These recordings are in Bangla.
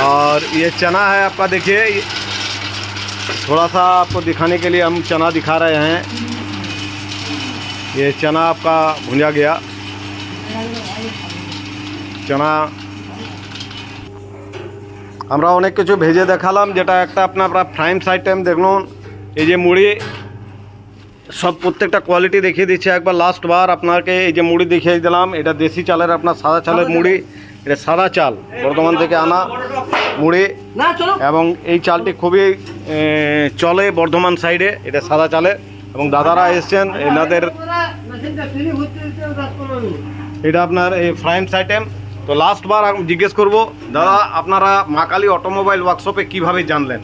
और ये चना है आपका, देखिए थोड़ा सा आपको दिखाने के लिए हम चना दिखा रहे हैं। ये चना आपका भुंजा गया चना। আমরা অনেক কিছু ভেজে দেখালাম, যেটা একটা আপনার ফ্রাইমস আইটেম দেখুন। এই যে মুড়ি সব প্রত্যেকটা কোয়ালিটি দেখিয়ে দিচ্ছে একবার লাস্ট বার আপনাকে। এই যে মুড়ি দেখিয়ে দিলাম, এটা দেশি চালের আপনার সাদা চালের মুড়ি, এটা সাদা চাল বর্ধমান থেকে আনা মুড়ি, এবং এই চালটি খুবই চলে বর্ধমান সাইডে, এটা সাদা চালের। এবং দাদারা এসছেন, এনাদের এটা আপনার এই ফ্রাইমস আইটেম। তো লাস্ট বার আমি জিজ্ঞেস করবো, দাদা আপনারা মা কালী অটোমোবাইল ওয়ার্কশপে কিভাবে জানলেন?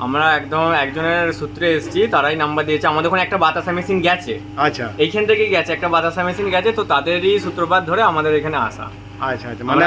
আমরা একদম একজনের সূত্রে এসেছি, তারাই নাম্বার দিয়েছে। আমাদের ওখানে একটা বাতাসা মেশিন গেছে, আচ্ছা, এইখান থেকে গেছে একটা বাতাসা মেশিন গেছে, তো তাদেরই সূত্রপাত ধরে আমাদের এখানে আসা। আচ্ছা আচ্ছা, মানে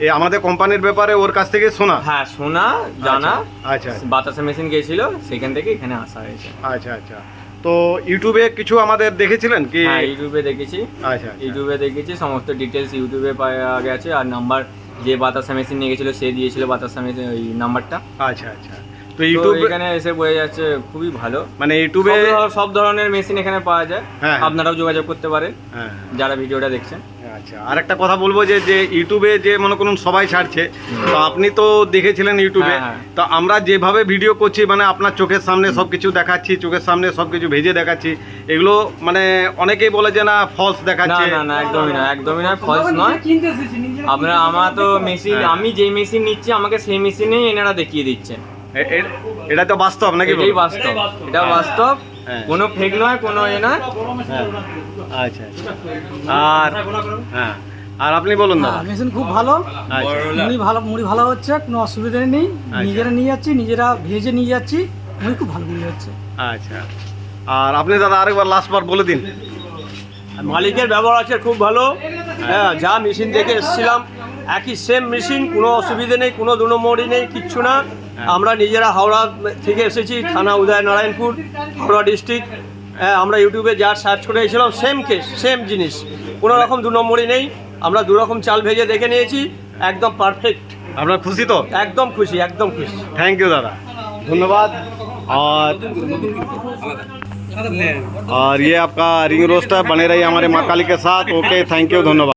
এই আমাদের কোম্পানির ব্যাপারে ওর কাছ থেকে শোনা? হ্যাঁ, শোনা জানা। আচ্ছা, বাতাসা মেশিন গেছিল, সেখান থেকে এখানে আসা হয়েছে। আচ্ছা আচ্ছা। তো ইউটিউবে কিছু আমাদের দেখেছিলেন কি? হ্যাঁ, ইউটিউবে দেখেছি। আচ্ছা, ইউটিউবে দেখেছি, সমস্ত ডিটেলস ইউটিউবে পাওয়া গেছে। আর নাম্বার যে বাতাসা মেশিন নিয়ে গেছিলো সে দিয়েছিল বাতাসা মেশিন ওই নাম্বারটা। আচ্ছা আচ্ছা। তো ইউটিউব এখানে এসে বোঝা যাচ্ছে খুবই ভালো, মানে ইউটিউবে সব ধরনের মেশিন এখানে পাওয়া যায়। হ্যাঁ, আপনারাও যোগাযোগ করতে পারেন হ্যাঁ, যারা ভিডিওটা দেখছেন। আচ্ছা, আর একটা কথা বলবো যে ইউটিউবে যে মনে করুন সবাই ছাড়ছে, তো আপনি তো দেখেছিলেন ইউটিউবে, হ্যাঁ। তো আমরা যেভাবে ভিডিও করছি মানে আপনার চোখের সামনে সব কিছু দেখাচ্ছি, চোখের সামনে সব কিছু ভেজে দেখাচ্ছি, এগুলো মানে অনেকেই বলে যে না ফলস না দেখাচ্ছে। না না, একদমই না, একদমই না, ফলস নয়। আমার তো মেশিন, আমি যেই মেশিন নিচ্ছি আমাকে সেই মেশিনেই এনারা দেখিয়ে দিচ্ছেন। এটা তো বাস্তব নাকি? এটাই বাস্তব, এটা বাস্তব, হ্যাঁ। কোনো ফেক নয়, কোনো এ নয়। হ্যাঁ, আচ্ছা। আর হ্যাঁ, আর আপনি বলুন না। মেশিন খুব ভালো, আচ্ছা, মুড়ি ভালো হচ্ছে, কোনো অসুবিধা নেই। নিজেরা নিয়ে যাচ্ছি, নিজেরা ভেজে নিয়ে যাচ্ছি, মুড়ি খুব ভালো মুড়ি হচ্ছে। আচ্ছা। আর আপনি দাদা আরেকবার লাস্ট বার বলে দিন। মালিকের ব্যবহার আছে খুব ভালো। হ্যাঁ, যা মেশিন দেখে এসেছিলাম একই সেম মেশিন, কোনো অসুবিধে নেই, কোনো দুনম্বরই নেই, কিচ্ছু না। আমরা নিজেরা হাওড়া থেকে এসেছি, থানা উদয়নারায়ণপুর, হাওড়া ডিস্ট্রিক্ট। হ্যাঁ, আমরা ইউটিউবে যা সার্চ করে এসেছিলাম সেম কেস, সেম জিনিস, কোনো রকম দু নম্বরই নেই। আমরা দু রকম চাল ভেজে দেখে নিয়েছি, একদম পারফেক্ট। আপনার খুশি তো? একদম খুশি, একদম খুশি। थैंक यू दादा, धन्यवाद। और ये आपका रिंग रोस्टर बने रही हमारे माँ काली के साथ। ओके, थैंक यू, धन्यवाद।